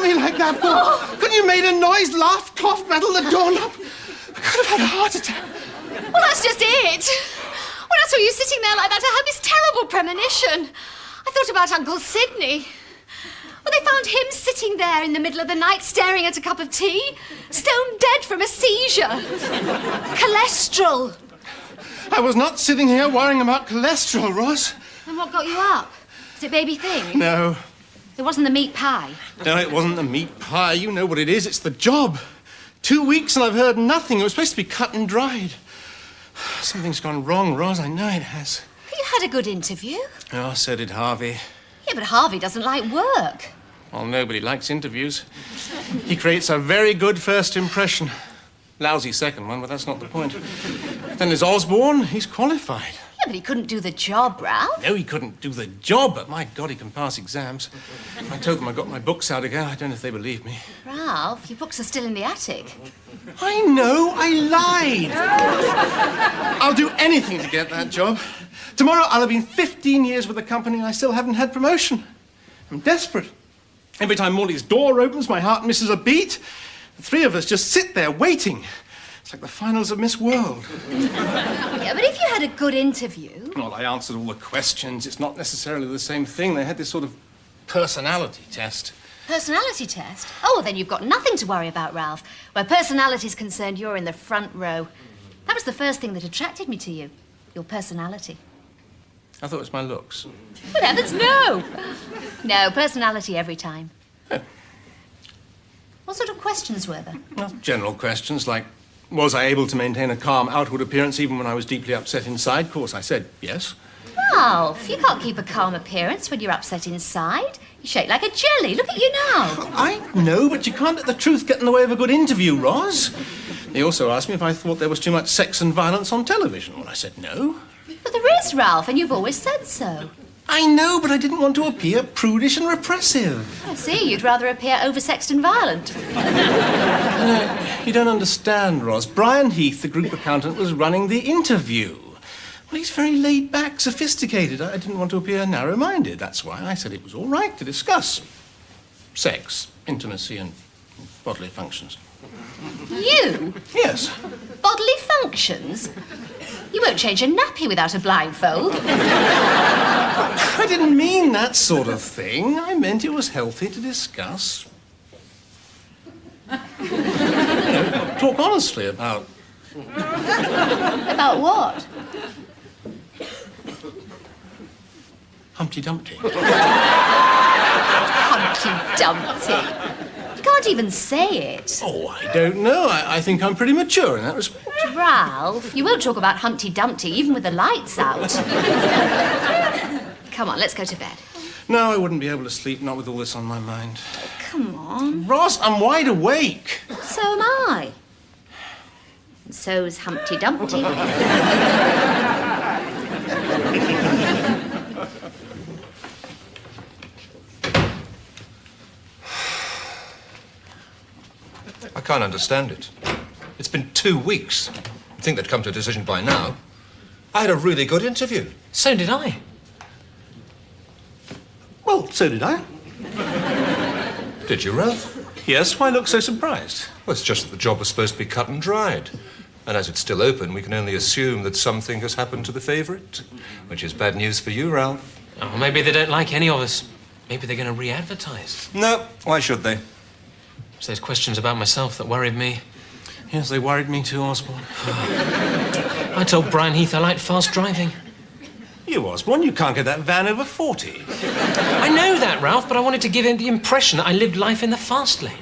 me like that, Paul. Couldn't you made a noise, laughed, coughed, rattled the doorknob? I could have had a heart attack. Well, that's just it. When I saw you sitting there like that, I had this terrible premonition. I thought about Uncle Sidney. Well, they found him sitting there in the middle of the night staring at a cup of tea, stone dead from a seizure. Cholesterol. I was not sitting here worrying about cholesterol, Roz. And what got you up? Was it baby thing? No. It wasn't the meat pie? No, it wasn't the meat pie. You know what it is. It's the job. 2 weeks and I've heard nothing. It was supposed to be cut and dried. Something's gone wrong, Roz. I know it has. You had a good interview. Oh, so did Harvey. Yeah, but Harvey doesn't like work. Well, nobody likes interviews. He creates a very good first impression. Lousy second one, but that's not the point. Then there's Osborne. He's qualified. Yeah, but he couldn't do the job, Ralph. No, he couldn't do the job, but my God, he can pass exams. I told them I got my books out again. I don't know if they believe me. Ralph, your books are still in the attic. I know, I lied. I'll do anything to get that job. Tomorrow I'll have been 15 years with the company and I still haven't had promotion. I'm desperate. Every time Morley's door opens, my heart misses a beat. The three of us just sit there waiting. It's like the finals of Miss World. Yeah, but if you had a good interview... Well, I answered all the questions. It's not necessarily the same thing. They had this sort of personality test. Personality test? Oh, then you've got nothing to worry about, Ralph. Where personality's concerned, you're in the front row. That was the first thing that attracted me to you. Your personality. I thought it was my looks. Good heavens, no! No, personality every time. Oh. What sort of questions were there? Well, general questions like, was I able to maintain a calm outward appearance even when I was deeply upset inside? Of course, I said yes. Ralph, you can't keep a calm appearance when you're upset inside. You shake like a jelly. Look at you now. I know, but you can't let the truth get in the way of a good interview, Roz. They also asked me if I thought there was too much sex and violence on television. Well, I said no. But there is, Ralph, and you've always said so. I know, but I didn't want to appear prudish and repressive. I see. You'd rather appear oversexed and violent. No, you don't understand, Roz. Brian Heath, the group accountant, was running the interview. Well, he's very laid-back, sophisticated. I didn't want to appear narrow-minded. That's why I said it was all right to discuss sex, intimacy, and bodily functions. You? Yes. Bodily functions? You won't change a nappy without a blindfold. I didn't mean that sort of thing. I meant it was healthy to discuss. Talk honestly about... About what? Humpty Dumpty. Humpty Dumpty. You can't even say it. Oh, I don't know. I think I'm pretty mature in that respect. Ralph, you won't talk about Humpty Dumpty even with the lights out. Come on, let's go to bed. No, I wouldn't be able to sleep, not with all this on my mind. Come on. Ross, I'm wide awake. So am I. And so's Humpty Dumpty. I can't understand it. It's been 2 weeks. You'd think they'd come to a decision by now. I had a really good interview. So did I. Well, so did I. Did you, Ralph? Yes, why look so surprised? Well, it's just that the job was supposed to be cut and dried. And as it's still open, we can only assume that something has happened to the favourite. Which is bad news for you, Ralph. Oh, maybe they don't like any of us. Maybe they're going to re-advertise. No, why should they? It's those questions about myself that worried me. Yes, they worried me too, Osborne. I told Brian Heath I liked fast driving. You, Osborne, you can't get that van over 40. I know that, Ralph, but I wanted to give him the impression that I lived life in the fast lane.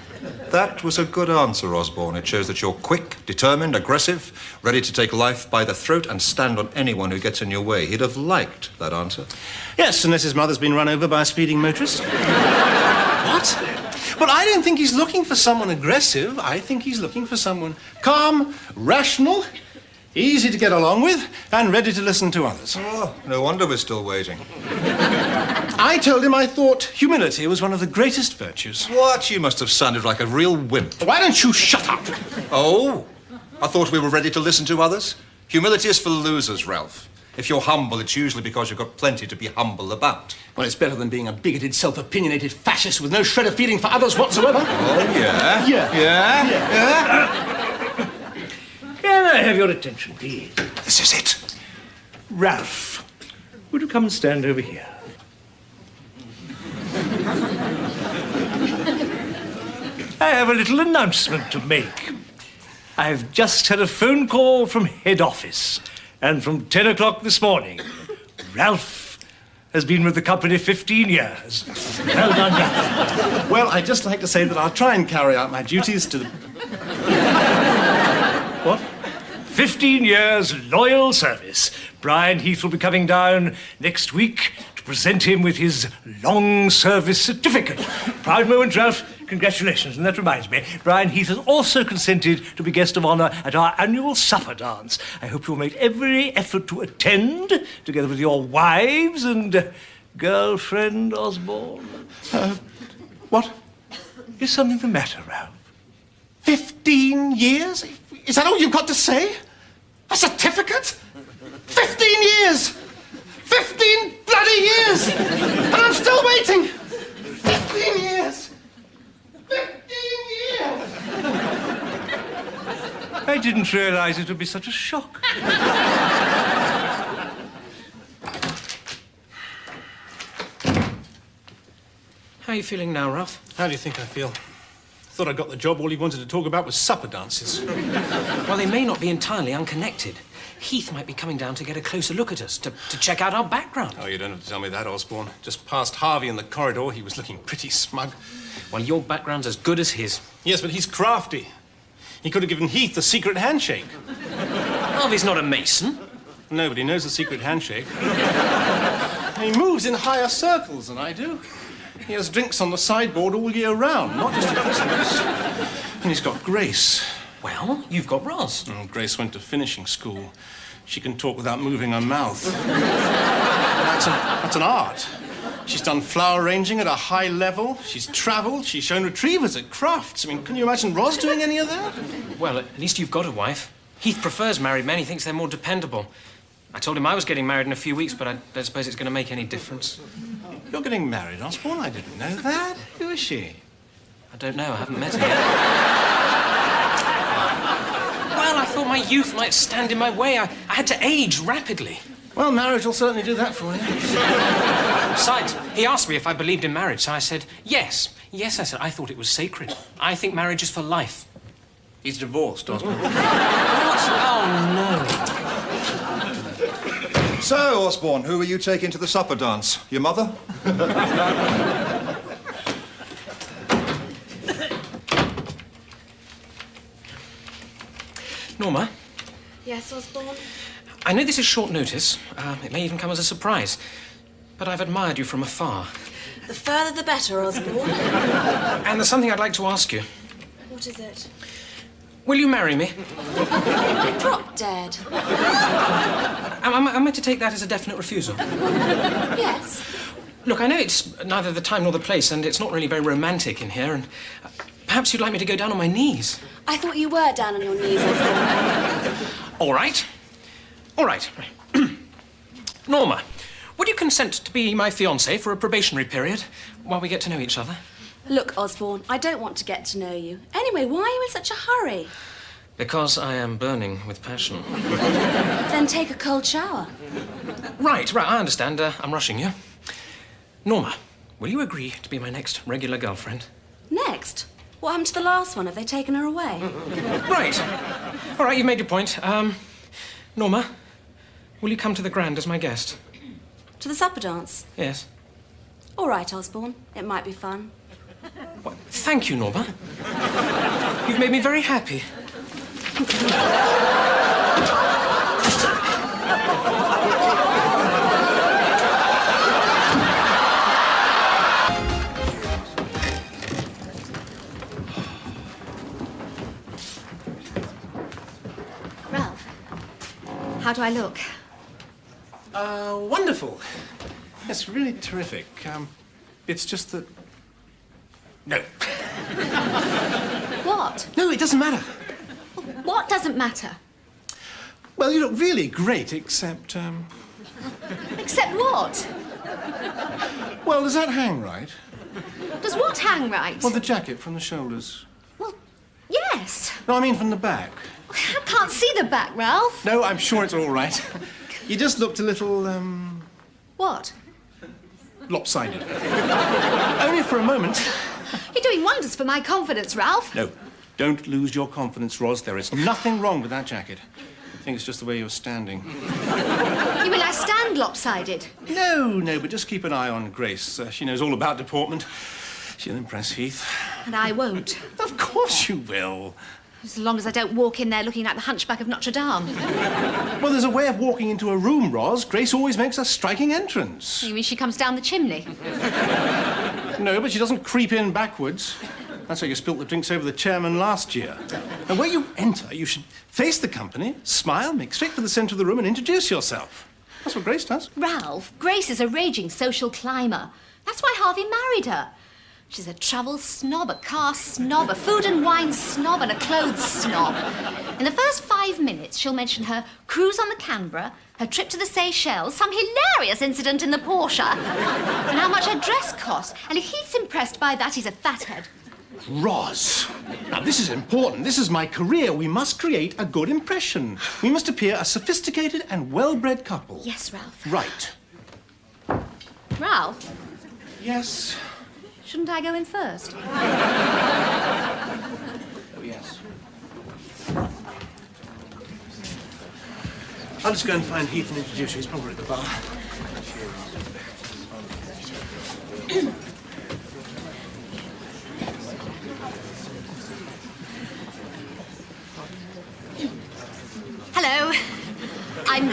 That was a good answer, Osborne. It shows that you're quick, determined, aggressive, ready to take life by the throat and stand on anyone who gets in your way. He'd have liked that answer. Yes, unless his mother's been run over by a speeding motorist. What? Well, I don't think he's looking for someone aggressive. I think he's looking for someone calm, rational, easy to get along with, and ready to listen to others. Oh, no wonder we're still waiting. I told him I thought humility was one of the greatest virtues. What? You must have sounded like a real wimp. Why don't you shut up? Oh, I thought we were ready to listen to others. Humility is for losers, Ralph. If you're humble, it's usually because you've got plenty to be humble about. Well, it's better than being a bigoted, self-opinionated fascist with no shred of feeling for others whatsoever. Oh, yeah? Yeah. Can I have your attention, please? This is it. Ralph, would you come and stand over here? I have a little announcement to make. I've just had a phone call from head office, and from 10 o'clock this morning, Ralph has been with the company 15 years. Well done, Ralph. Well, I'd just like to say that I'll try and carry out my duties to the... What? 15 years loyal service. Brian Heath will be coming down next week to present him with his long service certificate. Proud moment, Ralph. Congratulations. And that reminds me, Brian Heath has also consented to be guest of honour at our annual supper dance. I hope you'll make every effort to attend, together with your wives and girlfriend, Osborne. What? Is something the matter, Ralph? 15 years? Is that all you've got to say? A certificate? 15 years! 15 bloody years! And I'm still waiting! 15 years! 15 years! I didn't realise it would be such a shock. How are you feeling now, Ralph? How do you think I feel? Thought I got the job. All he wanted to talk about was supper dances. Well, they may not be entirely unconnected. Heath might be coming down to get a closer look at us, to check out our background. Oh, you don't have to tell me that, Osborne. Just past Harvey in the corridor, he was looking pretty smug. Well, your background's as good as his. Yes, but he's crafty. He could have given Heath the secret handshake. Harvey's not a mason. Nobody knows the secret handshake. He moves in higher circles than I do. He has drinks on the sideboard all year round, not just at Christmas. And he's got Grace. Well, you've got Roz. Oh, Grace went to finishing school. She can talk without moving her mouth. That's an art. She's done flower arranging at a high level. She's travelled. She's shown retrievers at crafts. I mean, can you imagine Roz doing any of that? Well, at least you've got a wife. Heath prefers married men. He thinks they're more dependable. I told him I was getting married in a few weeks, but I don't suppose it's going to make any difference. You're getting married, Osborne? I didn't know that. Who is she? I don't know. I haven't met her yet. Well, I thought my youth might stand in my way. I had to age rapidly. Well, marriage will certainly do that for you. Besides, he asked me if I believed in marriage, so I said, yes. Yes, I said, I thought it was sacred. I think marriage is for life. He's divorced, Osborne. What? Oh, no. So, Osborne, who are you taking to the supper dance? Your mother? Norma, Yes, Osborne? I know this is short notice. It may even come as a surprise. But I've admired you from afar. The further the better, Osborne. And there's something I'd like to ask you. What is it? Will you marry me? Drop dead. Am I to take that as a definite refusal? Yes. Look, I know it's neither the time nor the place, and it's not really very romantic in here, and perhaps you'd like me to go down on my knees. I thought you were down on your knees, Osborne. All right. All right. Norma, would you consent to be my fiancée for a probationary period while we get to know each other? Look, Osborne, I don't want to get to know you. Anyway, why are you in such a hurry? Because I am burning with passion. Then take a cold shower. Right, I understand. I'm rushing you. Norma, will you agree to be my next regular girlfriend? Next? What happened to the last one? Have they taken her away? Right. All right, you've made your point. Norma, will you come to the Grand as my guest? To the supper dance? Yes. All right, Osborne. It might be fun. Well, thank you, Norma. You've made me very happy. Ralph, how do I look? Wonderful. It's really terrific. It's just that... No. What? No, it doesn't matter. What doesn't matter? Well, you look really great, except, Except what? Well, does that hang right? Does what hang right? Well, the jacket from the shoulders. Well, yes. No, I mean from the back. I can't see the back, Ralph. No, I'm sure it's all right. You just looked a little, What? lopsided. Only for a moment. You're doing wonders for my confidence, Ralph. No, don't lose your confidence, Ros. There is nothing wrong with that jacket. I think it's just the way you're standing. You mean I stand lopsided? No, but just keep an eye on Grace. She knows all about deportment. She'll impress Heath. And I won't. Of course you will. As long as I don't walk in there looking like the Hunchback of Notre Dame. Well, there's a way of walking into a room, Ros. Grace always makes a striking entrance. You mean she comes down the chimney? No, but she doesn't creep in backwards. That's how you spilt the drinks over the chairman last year. And where you enter, you should face the company, smile, make straight for the centre of the room and introduce yourself. That's what Grace does. Ralph, Grace is a raging social climber. That's why Harvey married her. She's a travel snob, a car snob, a food and wine snob, and a clothes snob. In the first 5 minutes, she'll mention her cruise on the Canberra, her trip to the Seychelles, some hilarious incident in the Porsche, and how much her dress cost. And if Heath's impressed by that, he's a fathead. Ros, now this is important. This is my career. We must create a good impression. We must appear a sophisticated and well-bred couple. Yes, Ralph. Right. Ralph, Yes. shouldn't I go in first? Oh, yes. I'll just go and find Heath and introduce you. He's probably at the bar. Hello. Hello.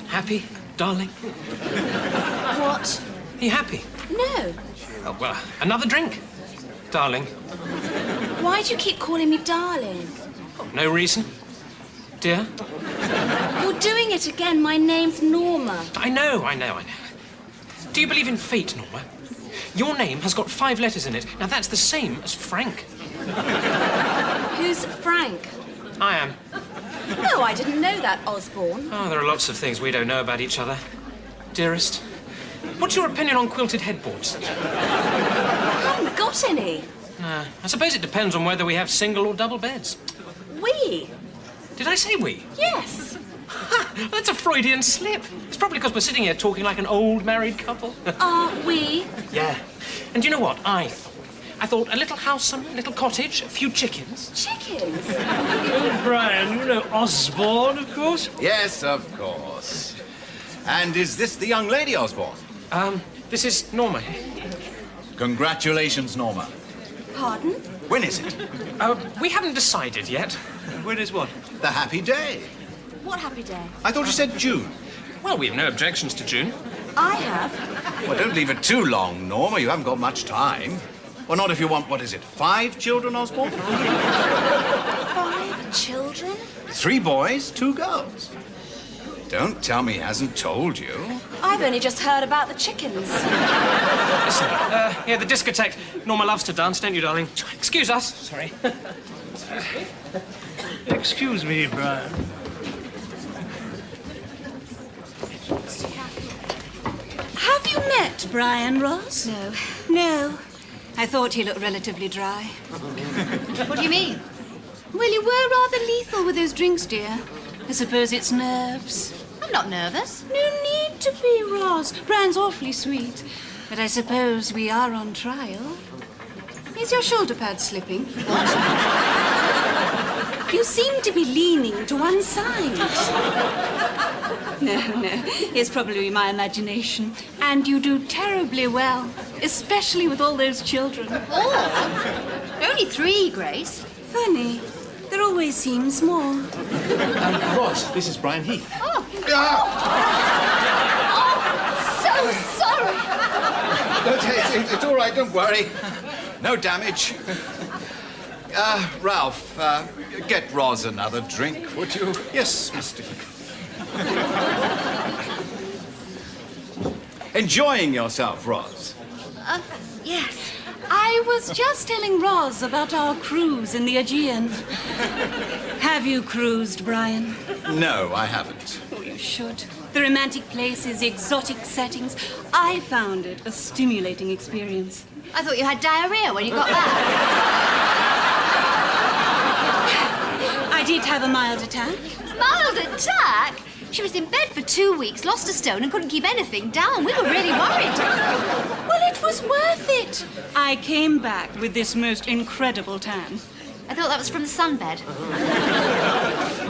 Happy, darling? What? Are you happy? No. Oh, well, another drink, darling. Why do you keep calling me darling? No reason. Dear? You're doing it again. My name's Norma. I know. Do you believe in fate, Norma? Your name has got 5 letters in it. Now, that's the same as Frank. Who's Frank? I am. Oh, I didn't know that, Osborne. Oh, there are lots of things we don't know about each other. Dearest, what's your opinion on quilted headboards? I haven't got any. I suppose it depends on whether we have single or double beds. We? Did I say we? Yes. That's a Freudian slip. It's probably because we're sitting here talking like an old married couple. Are we? Yeah. And do you know what I thought a little house, a little cottage, a few chickens. Chickens? Brian, you know Osborne, of course? Yes, of course. And is this the young lady, Osborne? This is Norma. Congratulations, Norma. Pardon? When is it? We haven't decided yet. When is what? The happy day. What happy day? I thought you said June. Well, we have no objections to June. I have. Well, don't leave it too long, Norma. You haven't got much time. Well, not if you want, 5 children, Osborne? 5 children? 3 boys, 2 girls. Don't tell me he hasn't told you. I've only just heard about the chickens. Listen, yeah, the discotheque. Norma loves to dance, don't you, darling? Excuse us. Sorry. Excuse me, Brian. Have you met Brian Ross? No. No. I thought he looked relatively dry. What do you mean? Well, you were rather lethal with those drinks, dear. I suppose it's nerves. I'm not nervous. No need to be, Ross. Brian's awfully sweet. But I suppose we are on trial. Is your shoulder pad slipping? What? You seem to be leaning to one side. No, it's probably my imagination. And you do terribly well, especially with all those children. Oh, only 3, Grace. Funny. There always seems more. Ros, this is Brian Heath. Oh, so sorry. It's all right, don't worry. No damage. Ralph, get Roz another drink, would you? Yes, Mr. Heath. Enjoying yourself, Roz? Yes. I was just telling Roz about our cruise in the Aegean. Have you cruised, Brian? No, I haven't. Oh, you should. The romantic places, the exotic settings. I found it a stimulating experience. I thought you had diarrhea when you got back. I did have a mild attack. Mild attack? She was in bed for 2 weeks, lost a stone, and couldn't keep anything down. We were really worried. Well, it was worth it. I came back with this most incredible tan. I thought that was from the sunbed.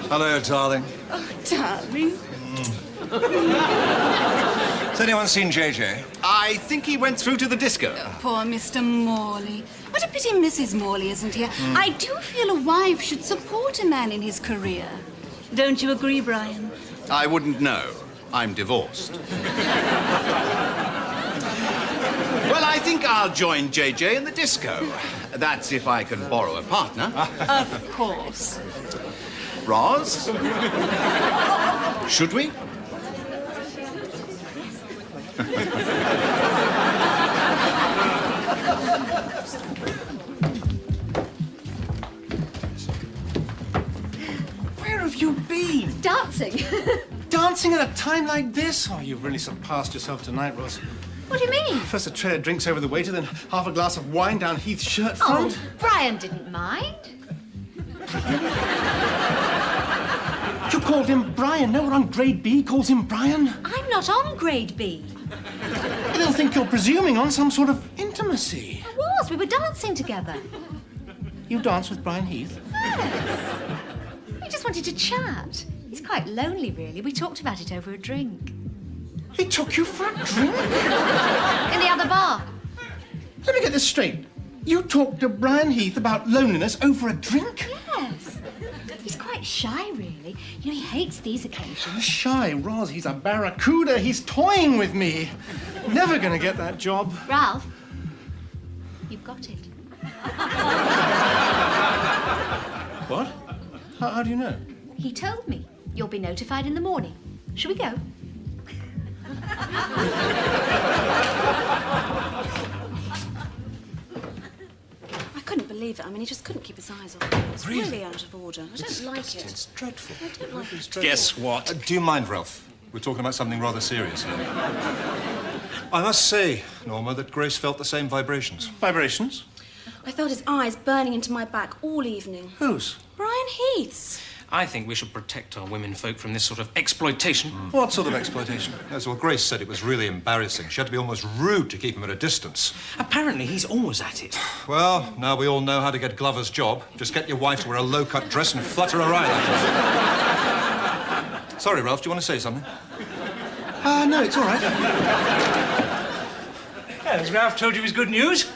Hello, darling. Oh, darling. Has anyone seen JJ? I think he went through to the disco. Poor Mr. Morley. What a pity Mrs. Morley isn't here. I do feel a wife should support a man in his career. Don't you agree, Brian? I wouldn't know. I'm divorced. Well, I think I'll join JJ in the disco. That's if I can borrow a partner. Of course. Roz? Should we? Where have you been? Dancing. Dancing at a time like this? Oh, you've really surpassed yourself tonight, Roz. What do you mean? First a tray of drinks over the waiter, then half a glass of wine down Heath's shirt Oh, front. Brian didn't mind. You called him Brian. No one on grade B calls him Brian. I'm not on grade B. They'll think you're presuming on some sort of intimacy. I was. We were dancing together. You danced with Brian Heath? We just wanted to chat. He's quite lonely, really. We talked about it over a drink. He took you for a drink? In the other bar. Let me get this straight. You talked to Brian Heath about loneliness over a drink? Yes. He's quite shy, really. You know, he hates these occasions. Shy, Roz. He's a barracuda. He's toying with me. Never gonna get that job. Ralph, you've got it. What? How do you know? He told me. You'll be notified in the morning. Shall we go? I couldn't believe it. I mean, he just couldn't keep his eyes off me. It's really out of order. I don't like it. It's dreadful. I don't like it. Guess what? Do you mind, Ralph? We're talking about something rather serious here. I must say, Norma, that Grace felt the same vibrations. Vibrations? I felt his eyes burning into my back all evening. Whose? Brian Heath's. I think we should protect our women folk from this sort of exploitation. What sort of exploitation? Yes, well, Grace said it was really embarrassing. She had to be almost rude to keep him at a distance. Apparently, he's always at it. Well, now we all know how to get Glover's job. Just get your wife to wear a low-cut dress and flutter her eyelash. Sorry, Ralph, do you want to say something? No, it's all right. Has Ralph told you his good news?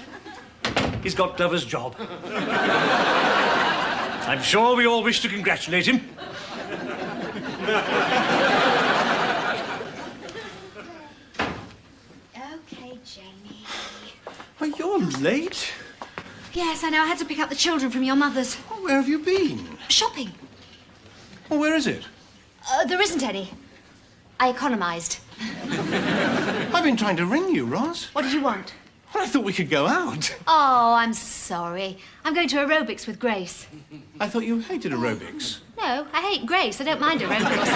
He's got Glover's job. I'm sure we all wish to congratulate him. Okay, Jamie. Well, you're late. Yes, I know. I had to pick up the children from your mother's. Well, where have you been? Shopping. Well, where is it? There isn't any. I economised. I've been trying to ring you, Roz. What did you want? Well, I thought we could go out. Oh, I'm sorry. I'm going to aerobics with Grace. I thought you hated aerobics. No, I hate Grace. I don't mind aerobics.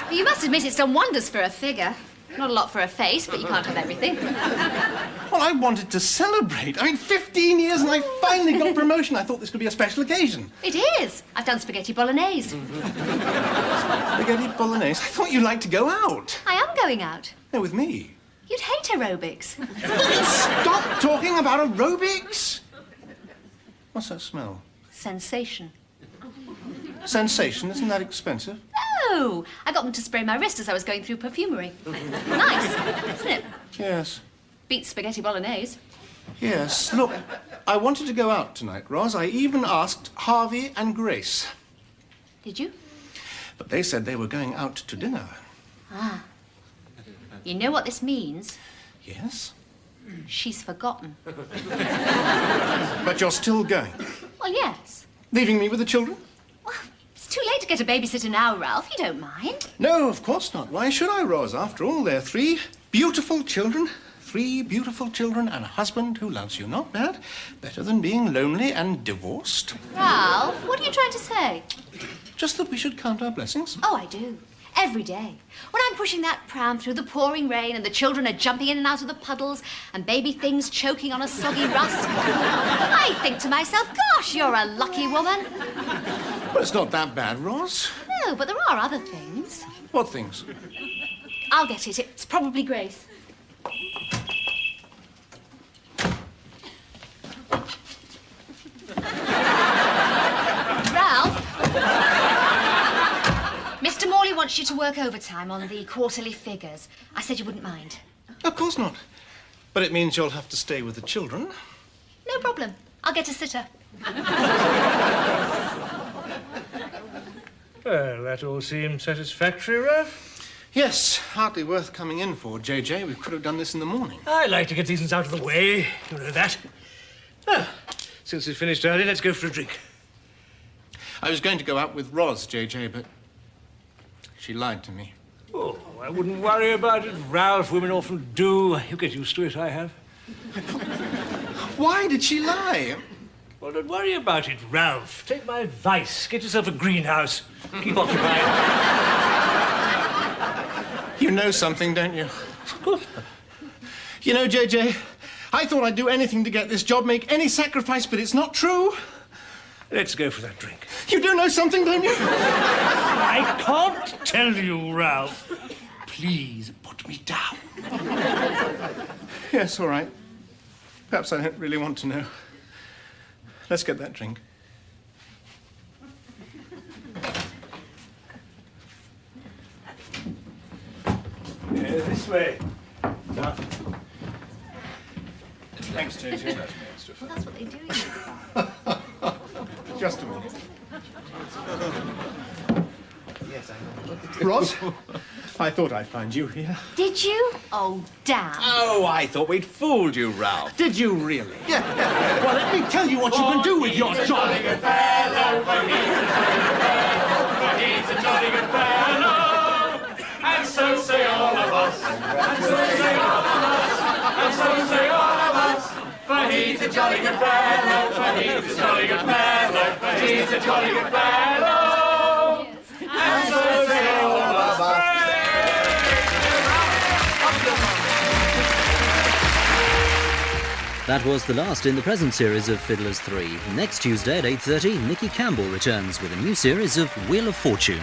But you must admit it's done wonders for a figure. Not a lot for a face, but you can't have everything. Well, I wanted to celebrate. I mean, 15 years and I finally got promotion. I thought this could be a special occasion. It is. I've done spaghetti bolognese. Spaghetti bolognese. I thought you'd like to go out. I am going out. No, with me. You'd hate aerobics. Stop talking about aerobics. What's that smell? Sensation. Sensation? Isn't that expensive? No! I got them to spray my wrist as I was going through perfumery. Nice, isn't it? Yes. Beats spaghetti bolognese. Yes. Look, I wanted to go out tonight, Roz. I even asked Harvey and Grace. Did you? But they said they were going out to dinner. You know what this means? Yes? She's forgotten. But you're still going. Well, yes. Leaving me with the children? Well, it's too late to get a babysitter now, Ralph. You don't mind. No, of course not. Why should I, Ros? After all, they're 3 beautiful children. 3 beautiful children and a husband who loves you. Not bad. Better than being lonely and divorced. Ralph, what are you trying to say? Just that we should count our blessings. Oh, I do. Every day. When I'm pushing that pram through the pouring rain and the children are jumping in and out of the puddles and baby things choking on a soggy rusk, I think to myself, gosh, you're a lucky woman. Well, it's not that bad, Ros. No, but there are other things. What things? I'll get it. It's probably Grace. Ralph? Mr. Morley wants you to work overtime on the quarterly figures. I said you wouldn't mind. Of course not. But it means you'll have to stay with the children. No problem. I'll get a sitter. Well, that all seems satisfactory, Ralph. Yes, hardly worth coming in for, JJ. We could have done this in the morning. I like to get these things out of the way. You know that. Well, since it's finished early, let's go for a drink. I was going to go out with Ros, JJ, but she lied to me. Oh, I wouldn't worry about it, Ralph. Women often do. You get used to it, I have. Why did she lie? Well, don't worry about it, Ralph. Take my advice. Get yourself a greenhouse. Keep occupied. You know something, don't you? Of course. You know, JJ, I thought I'd do anything to get this job, make any sacrifice, but it's not true. Let's go for that drink. You do know something, don't you? I can't tell you, Ralph. Please put me down. Yes, all right. Perhaps I don't really want to know. Let's get that drink. This way. Thanks, JJ. Well, that's what they do. Just a minute. Ros, I thought I'd find you here. Did you? Oh, damn. Oh, I thought we'd fooled you, Ralph. Did you really? Yeah. Well, let me tell you what you can do with your job. He's a jolly good fellow, and so say all of us, and so say all of us, and so say all of us. For he's a jolly good fellow, for he's a jolly good fellow, for he's a jolly good fellow, and so say all of us. That was the last in the present series of Fiddlers 3. Next Tuesday at 8:30, Nicky Campbell returns with a new series of Wheel of Fortune.